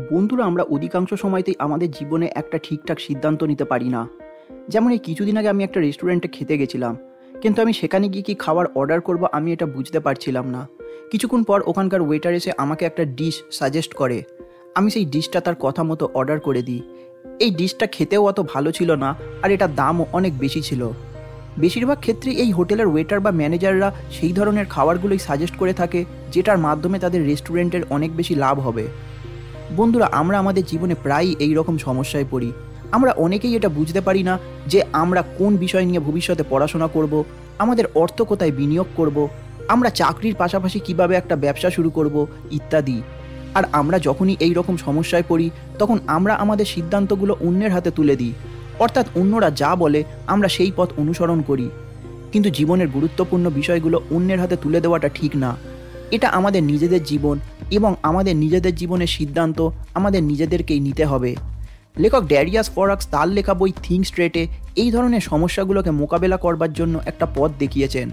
বন্ধুরা, আমরা অধিকাংশ সময়তেই আমাদের জীবনে একটা ঠিকঠাক সিদ্ধান্ত নিতে পারি না। যেমন এই কিছুদিন আগে আমি একটা রেস্টুরেন্টে খেতে গেছিলাম, কিন্তু আমি সেখানে গিয়ে কি খাবার অর্ডার করব আমি এটা বুঝতে পারছিলাম না। কিছুক্ষণ পর ওখানকার ওয়েটার এসে আমাকে একটা ডিশ সাজেস্ট করে। আমি সেই ডিশটা তার কথা মতো অর্ডার করে দিই। এই ডিশটা খেতেও অত ভালো ছিল না, আর এটার দামও অনেক বেশি ছিল। বেশিরভাগ ক্ষেত্রে এই হোটেলের ওয়েটার বা ম্যানেজাররা সেই ধরনের খাবারগুলোই সাজেস্ট করে থাকে, যেটার মাধ্যমে তাদের রেস্টুরেন্টের অনেক বেশি লাভ হবে। বন্ধুরা, আমরা আমাদের জীবনে প্রায়ই এই রকম সমস্যায় পড়ি। আমরা অনেকেই এটা বুঝতে পারি না যে আমরা কোন বিষয় নিয়ে ভবিষ্যতে পড়াশোনা করব, আমাদের অর্থ কোথায় বিনিয়োগ করব, আমরা চাকরির পাশাপাশি কিভাবে একটা ব্যবসা শুরু করব ইত্যাদি। আর আমরা যখনই এই রকম সমস্যায় পড়ি, তখন আমরা আমাদের সিদ্ধান্তগুলো অন্যের হাতে তুলে দিই, অর্থাৎ অন্যরা যা বলে আমরা সেই পথ অনুসরণ করি। কিন্তু জীবনের গুরুত্বপূর্ণ বিষয়গুলো অন্যের হাতে তুলে দেওয়াটা ঠিক না। এটা আমাদের নিজেদের জীবন, এবং আমাদের নিজেদের জীবনের সিদ্ধান্ত আমাদের নিজেদেরকেই নিতে হবে। লেখক ড্যারিয়াস ফরাক্স তার লেখা বই থিঙ্ক স্ট্রেটে এই ধরনের সমস্যাগুলোকে মোকাবেলা করবার জন্য একটা পথ দেখিয়েছেন।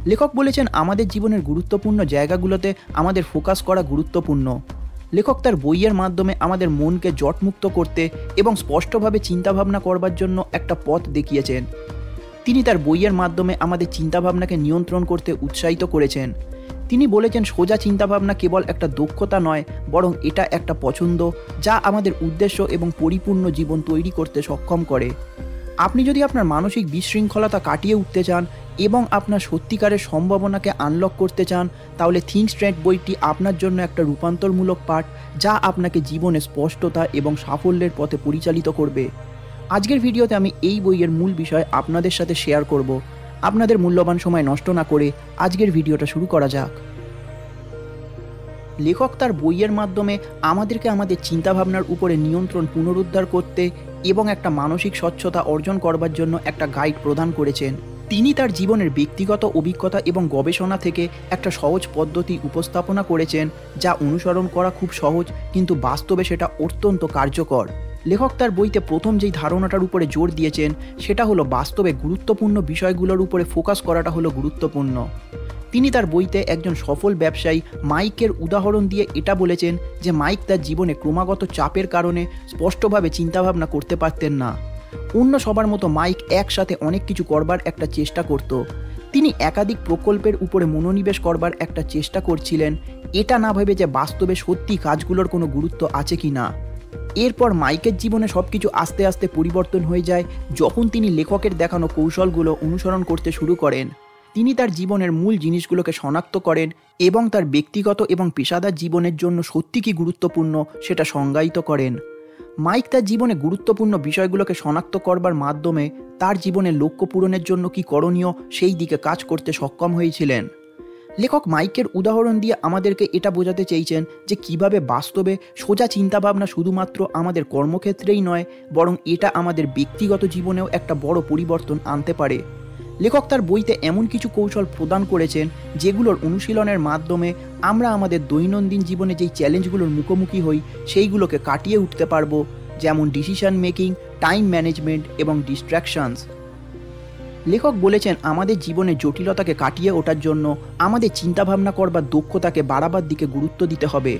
লেখক বলেছেন, আমাদের জীবনের গুরুত্বপূর্ণ জায়গাগুলোতে আমাদের ফোকাস করা গুরুত্বপূর্ণ। লেখক তার বইয়ের মাধ্যমে আমাদের মনকে জটমুক্ত করতে এবং স্পষ্টভাবে চিন্তাভাবনা করবার জন্য একটা পথ দেখিয়েছেন। তিনি তার বইয়ের মাধ্যমে আমাদের চিন্তাভাবনাকে নিয়ন্ত্রণ করতে উৎসাহিত করেছেন। তিনি বলেছেন, সোজা চিন্তাভাবনা কেবল একটা দক্ষতা নয়, বরং এটা একটা পছন্দ যা আমাদের উদ্দেশ্য এবং পরিপূর্ণ জীবন তৈরি করতে সক্ষম করে। আপনি যদি আপনার মানসিক বিশৃঙ্খলতা কাটিয়ে উঠতে চান এবং আপনার সত্যিকারের সম্ভাবনাকে আনলক করতে চান, তাহলে থিঙ্ক স্ট্রেট বইটি আপনার জন্য একটা রূপান্তরমূলক পাঠ, যা আপনাকে জীবনে স্পষ্টতা এবং সাফল্যের পথে পরিচালিত করবে। আজকের ভিডিওতে আমি এই বইয়ের মূল বিষয় আপনাদের সাথে শেয়ার করব। আপনাদের মূল্যবান সময় নষ্ট না করে আজকের ভিডিওটা শুরু করা যাক। লেখক তার বইয়ের মাধ্যমে আমাদেরকে আমাদের চিন্তাভাবনার উপরে নিয়ন্ত্রণ পুনরুদ্ধার করতে এবং একটা মানসিক স্বচ্ছতা অর্জন করবার জন্য একটা গাইড প্রদান করেছেন। তিনি তার জীবনের ব্যক্তিগত অভিজ্ঞতা এবং গবেষণা থেকে একটা সহজ পদ্ধতি উপস্থাপনা করেছেন, যা অনুসরণ করা খুব সহজ, কিন্তু বাস্তবে সেটা অত্যন্ত কার্যকর। লেখক তার বইতে প্রথম যেই ধারণাটার উপরে জোর দিয়েছেন, সেটা হলো বাস্তবে গুরুত্বপূর্ণ বিষয়গুলোর উপরে ফোকাস করাটা হলো গুরুত্বপূর্ণ। তিনি তার বইতে একজন সফল ব্যবসায়ী মাইকের উদাহরণ দিয়ে এটা বলেছেন যে মাইক তার জীবনে ক্রমাগত চাপের কারণে স্পষ্টভাবে চিন্তাভাবনা করতে পারতেন না। অন্য সবার মতো মাইক একসাথে অনেক কিছু করবার একটা চেষ্টা করত। তিনি একাধিক প্রকল্পের উপরে মনোনিবেশ করবার একটা চেষ্টা করছিলেন, এটা না ভেবে যে বাস্তবে সত্যি কাজগুলোর কোনো গুরুত্ব আছে কি না। এরপর মাইকের জীবনে সব কিছু আস্তে আস্তে পরিবর্তন হয়ে যায় যখন তিনি লেখকের দেখানো কৌশলগুলো অনুসরণ করতে শুরু করেন। তিনি তার জীবনের মূল জিনিসগুলোকে শনাক্ত করেন এবং তার ব্যক্তিগত এবং পেশাদার জীবনের জন্য সত্যি কী গুরুত্বপূর্ণ সেটা সংজ্ঞায়িত করেন। মাইক তার জীবনে গুরুত্বপূর্ণ বিষয়গুলোকে শনাক্ত করবার মাধ্যমে তার জীবনের লক্ষ্য পূরণের জন্য কী করণীয় সেই দিকে কাজ করতে সক্ষম হয়েছিলেন। লেখক মাইকের উদাহরণ দিয়ে আমাদেরকে এটা বোঝাতে চেয়েছেন যে কিভাবে বাস্তবে সোজা চিন্তাভাবনা শুধুমাত্র আমাদের কর্মক্ষেত্রেই নয়, বরং এটা আমাদের ব্যক্তিগত জীবনেও একটা বড় পরিবর্তন আনতে পারে। লেখক তার বইতে এমন কিছু কৌশল প্রদান করেছেন যেগুলোর অনুশীলনের মাধ্যমে আমরা আমাদের দৈনন্দিন জীবনে যেই চ্যালেঞ্জগুলোর মুখোমুখি হই সেইগুলোকে কাটিয়ে উঠতে পারবো, যেমন ডিসিশন মেকিং, টাইম ম্যানেজমেন্ট এবং ডিস্ট্র্যাকশনস। লেখক বলেছেন, আমাদের জীবনে জটিলতাকে কাটিয়ে ওঠার জন্য আমাদের চিন্তাভাবনা করবার দক্ষতাকে বাড়াবার দিকে গুরুত্ব দিতে হবে।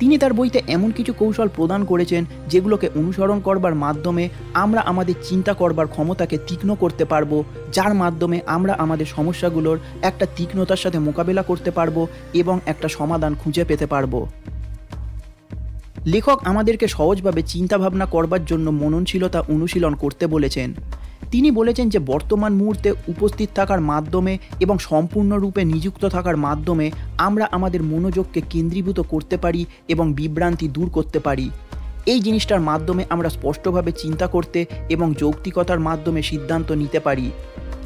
তিনি তার বইতে এমন কিছু কৌশল প্রদান করেছেন যেগুলোকে অনুসরণ করবার মাধ্যমে আমরা আমাদের চিন্তা করবার ক্ষমতাকে তীক্ষ্ণ করতে পারবো, যার মাধ্যমে আমরা আমাদের সমস্যাগুলোর একটা তীক্ষ্ণতার সাথে মোকাবেলা করতে পারবো এবং একটা সমাধান খুঁজে পেতে পারবো। লেখক আমাদেরকে সহজভাবে চিন্তাভাবনা করবার জন্য মননশীলতা অনুশীলন করতে বলেছেন। তিনি বলেছেন যে বর্তমান মুহূর্তে উপস্থিত থাকার মাধ্যমে এবং সম্পূর্ণরূপে নিযুক্ত থাকার মাধ্যমে আমরা আমাদের মনোযোগকে কেন্দ্রীভূত করতে পারি এবং বিভ্রান্তি দূর করতে পারি। এই জিনিসটার মাধ্যমে আমরা স্পষ্টভাবে চিন্তা করতে এবং যৌক্তিকতার মাধ্যমে সিদ্ধান্ত নিতে পারি।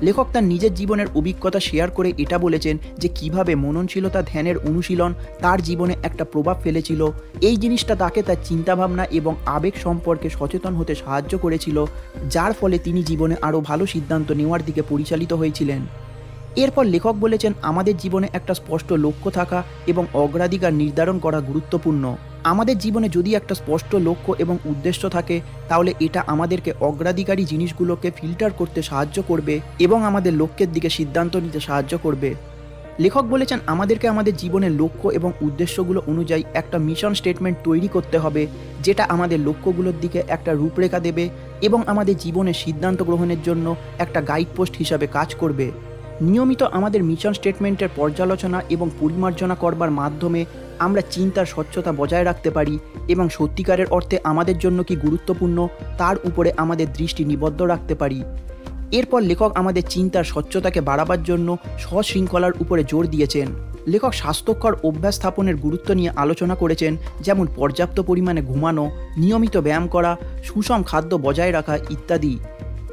লেখক তার নিজের জীবনের অভিজ্ঞতা শেয়ার করে এটা বলেছেন যে কিভাবে মননশীলতা ধ্যানের অনুশীলন তার জীবনে একটা প্রভাব ফেলেছিল। এই জিনিসটা তাকে তার চিন্তাভাবনা এবং আবেগ সম্পর্কে সচেতন হতে সাহায্য করেছিল, যার ফলে তিনি জীবনে আরও ভালো সিদ্ধান্ত নেওয়ার দিকে পরিচালিত হয়েছিলেন। এরপর লেখক বলেছেন, আমাদের জীবনে একটা স্পষ্ট লক্ষ্য থাকা এবং অগ্রাধিকার নির্ধারণ করা গুরুত্বপূর্ণ। আমাদের জীবনে যদি একটা স্পষ্ট লক্ষ্য এবং উদ্দেশ্য থাকে, তাহলে এটা আমাদেরকে অগ্রাধিকারী জিনিসগুলোকে ফিল্টার করতে সাহায্য করবে এবং আমাদের লক্ষ্যের দিকে সিদ্ধান্ত নিতে সাহায্য করবে। লেখক বলেছেন আমাদেরকে আমাদের জীবনের লক্ষ্য এবং উদ্দেশ্যগুলো অনুযায়ী একটা মিশন স্টেটমেন্ট তৈরি করতে হবে, যেটা আমাদের লক্ষ্যগুলোর দিকে একটা রূপরেখা দেবে এবং আমাদের জীবনের সিদ্ধান্ত গ্রহণের জন্য একটা গাইডপোস্ট হিসাবে কাজ করবে। নিয়মিত আমাদের মিশন স্টেটমেন্টের পর্যালোচনা এবং পরিমার্জনা করবার মাধ্যমে আমরা চিন্তার স্বচ্ছতা বজায় রাখতে পারি এবং সত্যিকারের অর্থে আমাদের জন্য কি গুরুত্বপূর্ণ তার উপরে আমাদের দৃষ্টি নিবদ্ধ রাখতে পারি। এরপর লেখক আমাদের চিন্তার স্বচ্ছতাকে বাড়াবার জন্য সশৃঙ্খলার উপরে জোর দিয়েছেন। লেখক স্বাস্থ্যকর অভ্যাস স্থাপনের গুরুত্ব নিয়ে আলোচনা করেছেন, যেমন পর্যাপ্ত পরিমাণে ঘুমানো, নিয়মিত ব্যায়াম করা, সুষম খাদ্য বজায় রাখা ইত্যাদি।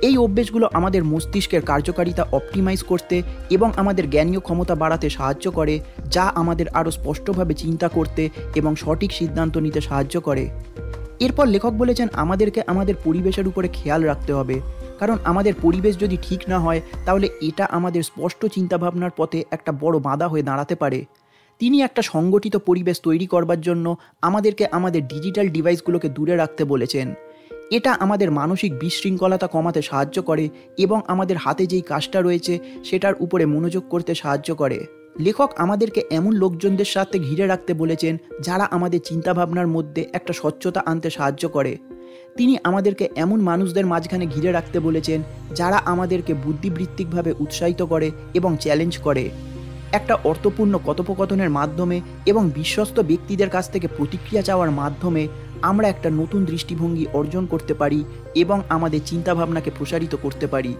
এই অভ্যেসগুলো আমাদের মস্তিষ্কের কার্যকারিতা অপটিমাইজ করতে এবং আমাদের জ্ঞানীয় ক্ষমতা বাড়াতে সাহায্য করে, যা আমাদের আরও স্পষ্টভাবে চিন্তা করতে এবং সঠিক সিদ্ধান্ত নিতে সাহায্য করে। এরপর লেখক বলেছেন আমাদেরকে আমাদের পরিবেশের উপরে খেয়াল রাখতে হবে, কারণ আমাদের পরিবেশ যদি ঠিক না হয় তাহলে এটা আমাদের স্পষ্ট চিন্তাভাবনার পথে একটা বড় বাধা হয়ে দাঁড়াতে পারে। তিনি একটা সংগঠিত পরিবেশ তৈরি করবার জন্য আমাদেরকে আমাদের ডিজিটাল ডিভাইসগুলোকে দূরে রাখতে বলেছেন। এটা আমাদের মানসিক বিশৃঙ্খলতা কমাতে সাহায্য করে এবং আমাদের হাতে যেই কাজটা রয়েছে সেটার উপরে মনোযোগ করতে সাহায্য করে। লেখক আমাদেরকে এমন লোকজনদের সাথে ঘিরে রাখতে বলেছেন যারা আমাদের চিন্তাভাবনার মধ্যে একটা স্বচ্ছতা আনতে সাহায্য করে। তিনি আমাদেরকে এমন মানুষদের মাঝখানে ঘিরে রাখতে বলেছেন যারা আমাদেরকে বুদ্ধিবৃত্তিকভাবে উৎসাহিত করে এবং চ্যালেঞ্জ করে। একটা অর্থপূর্ণ কথোপকথনের মাধ্যমে এবং বিশ্বস্ত ব্যক্তিদের কাছ থেকে প্রতিক্রিয়া চাওয়ার মাধ্যমে আমরা একটা নতুন দৃষ্টিভঙ্গি অর্জন করতে পারি এবং আমাদের চিন্তাভাবনাকে প্রসারিত করতে পারি।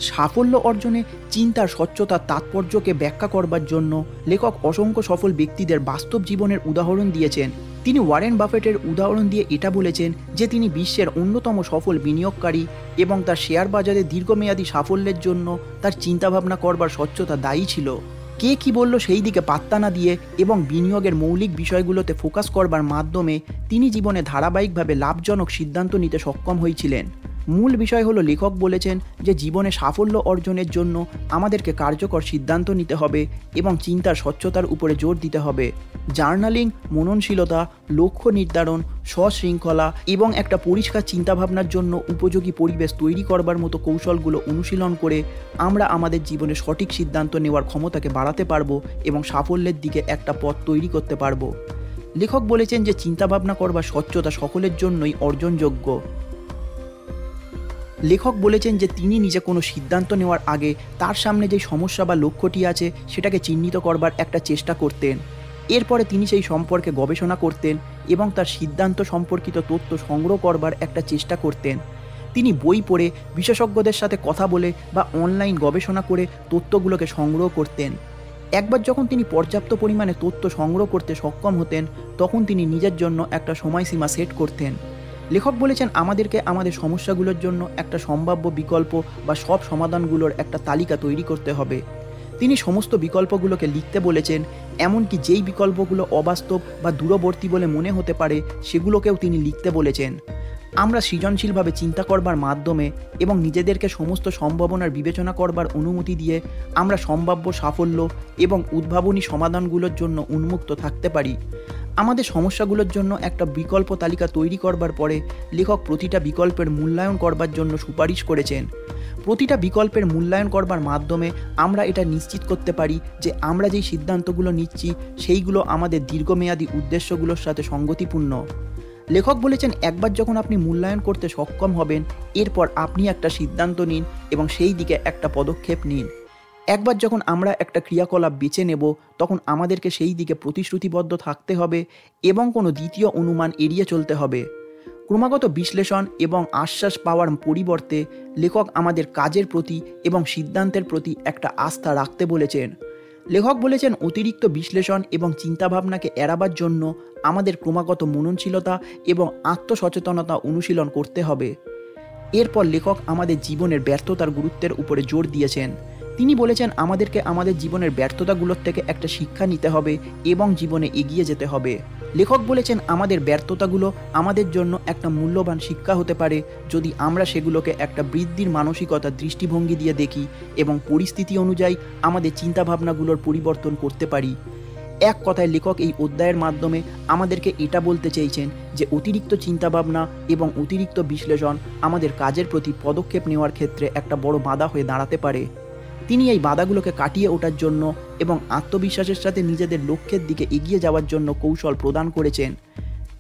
সাফল্য অর্জনে চিন্তার স্বচ্ছতার তাৎপর্যকে ব্যাখ্যা করবার জন্য লেখক অসংখ্য সফল ব্যক্তিদের বাস্তব জীবনের উদাহরণ দিয়েছেন। তিনি ওয়ারেন বাফেটের উদাহরণ দিয়ে এটা বলেছেন যে তিনি বিশ্বের অন্যতম সফল বিনিয়োগকারী এবং তার শেয়ার বাজারে দীর্ঘমেয়াদী সাফল্যের জন্য তার চিন্তাভাবনা করবার স্বচ্ছতা দায়ী ছিল। কে কি বলল সেই দিকে পাত্তা না দিয়ে এবং বিনিয়োগের মৌলিক বিষয়গুলোতে ফোকাস করবার মাধ্যমে তিনি জীবনে ধারাবাহিকভাবে লাভজনক সিদ্ধান্ত নিতে সক্ষম হয়েছিলেন। মূল বিষয় হলো লেখক বলেছেন যে জীবনে সাফল্য অর্জনের জন্য আমাদেরকে কার্যকর সিদ্ধান্ত নিতে হবে এবং চিন্তার স্বচ্ছতার উপরে জোর দিতে হবে। জার্নালিং, মননশীলতা, লক্ষ্য নির্ধারণ, সশৃঙ্খলা এবং একটা পরিষ্কার চিন্তাভাবনার জন্য উপযোগী পরিবেশ তৈরি করবার মতো কৌশলগুলো অনুশীলন করে আমরা আমাদের জীবনে সঠিক সিদ্ধান্ত নেওয়ার ক্ষমতাকে বাড়াতে পারবো এবং সাফল্যের দিকে একটা পথ তৈরি করতে পারবো। লেখক বলেছেন যে চিন্তাভাবনা করবার স্বচ্ছতা সকলের জন্যই অর্জনযোগ্য। লেখক বলেছেন যে তিনি নিজে কোনো সিদ্ধান্ত নেওয়ার আগে তার সামনে যে সমস্যা বা লক্ষ্যটি আছে সেটাকে চিহ্নিত করবার একটা চেষ্টা করতেন। এরপরে তিনি সেই সম্পর্কে গবেষণা করতেন এবং তার সিদ্ধান্ত সম্পর্কিত তথ্য সংগ্রহ করবার একটা চেষ্টা করতেন। তিনি বই পড়ে, বিশেষজ্ঞদের সাথে কথা বলে বা অনলাইন গবেষণা করে তথ্যগুলোকে সংগ্রহ করতেন। একবার যখন তিনি পর্যাপ্ত পরিমাণে তথ্য সংগ্রহ করতে সক্ষম হতেন তখন তিনি নিজের জন্য একটা সময়সীমা সেট করতেন। লেখক বলেছেন আমাদেরকে আমাদের সমস্যাগুলোর জন্য একটা সম্ভাব্য বিকল্প বা সব সমাধানগুলোর একটা তালিকা তৈরি করতে হবে। তিনি সমস্ত বিকল্পগুলোকে লিখতে বলেছেন, এমনকি যেই বিকল্পগুলো অবাস্তব বা দূরবর্তী বলে মনে হতে পারে সেগুলোকেও তিনি লিখতে বলেছেন। আমরা সৃজনশীলভাবে চিন্তা করবার মাধ্যমে এবং নিজেদেরকে সমস্ত সম্ভাবনার বিবেচনা করবার অনুমতি দিয়ে আমরা সম্ভাব্য সাফল্য এবং উদ্ভাবনী সমাধানগুলোর জন্য উন্মুক্ত থাকতে পারি। আমাদের সমস্যাগুলোর জন্য একটা বিকল্প তালিকা তৈরি করবার পরে লেখক প্রতিটা বিকল্পের মূল্যায়ন করবার জন্য সুপারিশ করেছেন। প্রতিটা বিকল্পের মূল্যায়ন করবার মাধ্যমে আমরা এটা নিশ্চিত করতে পারি যে আমরা যেই সিদ্ধান্তগুলো নিচ্ছি সেইগুলো আমাদের দীর্ঘমেয়াদী উদ্দেশ্যগুলোর সাথে সঙ্গতিপূর্ণ। লেখক বলেছেন একবার যখন আপনি মূল্যায়ন করতে সক্ষম হবেন এরপর আপনি একটা সিদ্ধান্ত নিন এবং সেই দিকে একটা পদক্ষেপ নিন। একবার যখন আমরা একটা ক্রিয়াকলাপ বেছে নেব তখন আমাদেরকে সেই দিকে প্রতিশ্রুতিবদ্ধ থাকতে হবে এবং কোনো দ্বিতীয় অনুমান এড়িয়ে চলতে হবে। ক্রমাগত বিশ্লেষণ এবং আশ্বাস পাওয়ার পরিবর্তে লেখক আমাদের কাজের প্রতি এবং সিদ্ধান্তের প্রতি একটা আস্থা রাখতে বলেছেন। লেখক বলেছেন অতিরিক্ত বিশ্লেষণ এবং চিন্তাভাবনাকে এড়াবার জন্য আমাদের ক্রমাগত মননশীলতা এবং আত্মসচেতনতা অনুশীলন করতে হবে। এরপর লেখক আমাদের জীবনের ব্যর্থতার গুরুত্বের উপরে জোর দিয়েছেন। তিনি বলেছেন আমাদেরকে আমাদের জীবনের ব্যর্থতাগুলোর থেকে একটা শিক্ষা নিতে হবে এবং জীবনে এগিয়ে যেতে হবে। লেখক বলেছেন আমাদের ব্যর্থতাগুলো আমাদের জন্য একটা মূল্যবান শিক্ষা হতে পারে যদি আমরা সেগুলোকে একটা বৃদ্ধির মানসিকতার দৃষ্টিভঙ্গি দিয়ে দেখি এবং পরিস্থিতি অনুযায়ী আমাদের চিন্তাভাবনাগুলোর পরিবর্তন করতে পারি। এক কথায় লেখক এই অধ্যায়ের মাধ্যমে আমাদেরকে এটা বলতে চেয়েছেন যে অতিরিক্ত চিন্তাভাবনা এবং অতিরিক্ত বিশ্লেষণ আমাদের কাজের প্রতি পদক্ষেপ নেওয়ার ক্ষেত্রে একটা বড় বাধা হয়ে দাঁড়াতে পারে। তিনি এই বাধাগুলোকে কাটিয়ে ওঠার জন্য এবং আত্মবিশ্বাসের সাথে নিজেদের লক্ষ্যের দিকে এগিয়ে যাওয়ার জন্য কৌশল প্রদান করেছেন।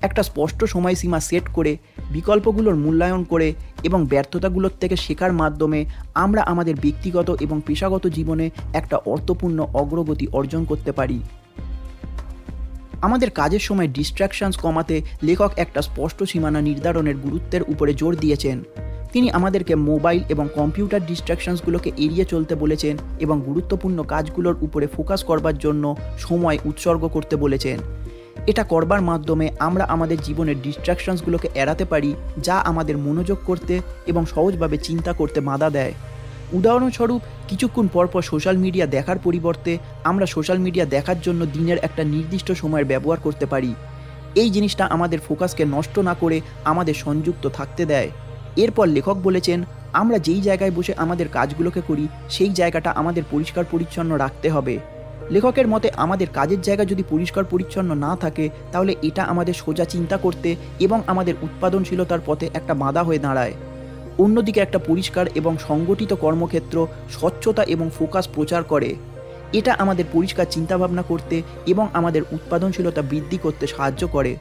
একটা স্পষ্ট সময়সীমা সেট করে, বিকল্পগুলোর মূল্যায়ন করে এবং ব্যর্থতাগুলোর থেকে শেখার মাধ্যমে আমরা আমাদের ব্যক্তিগত এবং পেশাগত জীবনে একটা অর্থপূর্ণ অগ্রগতি অর্জন করতে পারি। আমাদের কাজের সময় ডিস্ট্র্যাকশনস কমাতে লেখক একটা স্পষ্ট সীমানা নির্ধারণের গুরুত্বের উপরে জোর দিয়েছেন। তিনি আমাদেরকে মোবাইল এবং কম্পিউটার ডিস্ট্র্যাকশনসগুলোকে এড়িয়ে চলতে বলেছেন এবং গুরুত্বপূর্ণ কাজগুলোর উপরে ফোকাস করবার জন্য সময় উৎসর্গ করতে বলেছেন। এটা করবার মাধ্যমে আমরা আমাদের জীবনের ডিস্ট্র্যাকশনসগুলোকে এড়াতে পারি, যা আমাদের মনোযোগ করতে এবং সহজভাবে চিন্তা করতে বাধা দেয়। উদাহরণস্বরূপ, কিছুক্ষণ পরপর সোশ্যাল মিডিয়া দেখার পরিবর্তে আমরা সোশ্যাল মিডিয়া দেখার জন্য দিনের একটা নির্দিষ্ট সময়ের ব্যবহার করতে পারি। এই জিনিসটা আমাদের ফোকাসকে নষ্ট না করে আমাদের সংযুক্ত থাকতে দেয়। এরপর লেখক বলেছেন, আমরা যেই জায়গায় বসে আমাদের কাজগুলোকে করি সেই জায়গাটা আমাদের পরিষ্কার পরিচ্ছন্ন রাখতে হবে। লেখকের মতে আমাদের কাজের জায়গা যদি পরিষ্কার পরিচ্ছন্ন না থাকে তাহলে এটা আমাদের সোজা চিন্তা করতে এবং আমাদের উৎপাদনশীলতার পথে একটা বাধা হয়ে দাঁড়ায়। অন্যদিকে একটা পরিষ্কার এবং সংগঠিত কর্মক্ষেত্র স্বচ্ছতা এবং ফোকাস প্রচার করে। এটা আমাদের পরিষ্কার চিন্তাভাবনা করতে এবং আমাদের উৎপাদনশীলতা বৃদ্ধি করতে সাহায্য করে।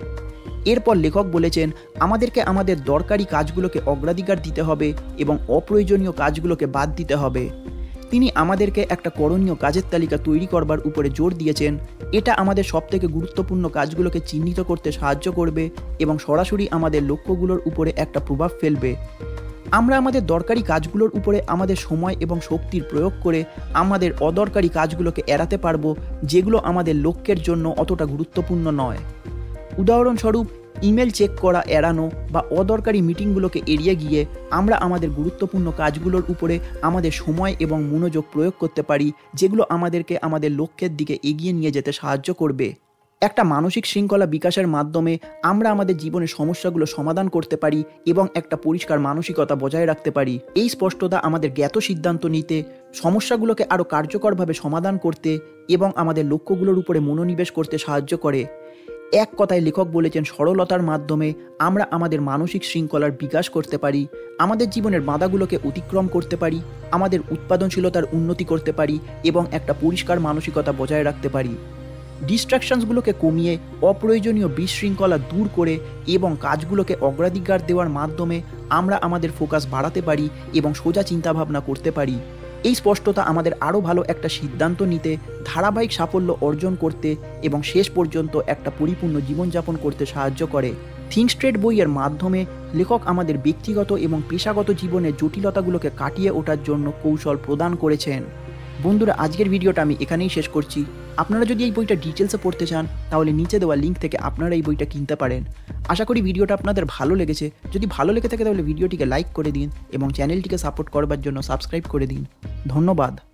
এরপর লেখক বলেছেন, আমাদেরকে আমাদের দরকারি কাজগুলোকে অগ্রাধিকার দিতে হবে এবং অপ্রয়োজনীয় কাজগুলোকে বাদ দিতে হবে। তিনি আমাদেরকে একটা করণীয় কাজের তালিকা তৈরি করবার উপরে জোর দিয়েছেন। এটা আমাদের সবথেকে গুরুত্বপূর্ণ কাজগুলোকে চিহ্নিত করতে সাহায্য করবে এবং সরাসরি আমাদের লক্ষ্যগুলোর উপরে একটা প্রভাব ফেলবে। আমরা আমাদের দরকারি কাজগুলোর উপরে আমাদের সময় এবং শক্তির প্রয়োগ করে আমাদের অদরকারি কাজগুলোকে এড়াতে পারবো, যেগুলো আমাদের লক্ষ্যের জন্য অতটা গুরুত্বপূর্ণ নয়। উদাহরণস্বরূপ, ইমেল চেক করা এড়ানো বা অদরকারি মিটিংগুলোকে এড়িয়ে গিয়ে আমরা আমাদের গুরুত্বপূর্ণ কাজগুলোর উপরে আমাদের সময় এবং মনোযোগ প্রয়োগ করতে পারি, যেগুলো আমাদেরকে আমাদের লক্ষ্যের দিকে এগিয়ে নিয়ে যেতে সাহায্য করবে। একটা মানসিক শৃঙ্খলা বিকাশের মাধ্যমে আমরা আমাদের জীবনের সমস্যাগুলো সমাধান করতে পারি এবং একটা পরিষ্কার মানসিকতা বজায় রাখতে পারি। এই স্পষ্টতা আমাদের জ্ঞাত সিদ্ধান্ত নিতে, সমস্যাগুলোকে আরও কার্যকরভাবে সমাধান করতে এবং আমাদের লক্ষ্যগুলোর উপরে মনোনিবেশ করতে সাহায্য করে। এক কথায় লেখক বলেছেন, সরলতার মাধ্যমে আমরা আমাদের মানসিক শৃঙ্খলার বিকাশ করতে পারি, আমাদের জীবনের বাধাগুলোকে অতিক্রম করতে পারি, আমাদের উৎপাদনশীলতার উন্নতি করতে পারি এবং একটা পরিষ্কার মানসিকতা বজায় রাখতে পারি। ডিস্ট্র্যাকশনসগুলোকে কমিয়ে অপ্রয়োজনীয় বিশৃঙ্খলা দূর করে এবং কাজগুলোকে অগ্রাধিকার দেওয়ার মাধ্যমে আমরা আমাদের ফোকাস বাড়াতে পারি এবং সোজা চিন্তাভাবনা করতে পারি। এই স্পষ্টতা আমাদের আরও ভালো একটা সিদ্ধান্ত নিতে, ধারাবাহিক সাফল্য অর্জন করতে এবং শেষ পর্যন্ত একটা পরিপূর্ণ জীবনযাপন করতে সাহায্য করে। থিঙ্ক স্ট্রেট বইয়ের মাধ্যমে লেখক আমাদের ব্যক্তিগত এবং পেশাগত জীবনের জটিলতাগুলোকে কাটিয়ে ওঠার জন্য কৌশল প্রদান করেছেন। বন্ধুরা, আজকের ভিডিওটা আমি এখানেই শেষ করছি। আপনারা যদি এই বইটা ডিটেলসে পড়তে চান তাহলে নিচে দেওয়া লিঙ্ক থেকে আপনারা এই বইটা কিনতে পারেন। আশা করি ভিডিওটা আপনাদের ভালো লেগেছে। যদি ভালো লেগে থাকে তাহলে ভিডিওটিকে লাইক করে দিন এবং চ্যানেলটিকে সাপোর্ট করবার জন্য সাবস্ক্রাইব করে দিন। ধন্যবাদ।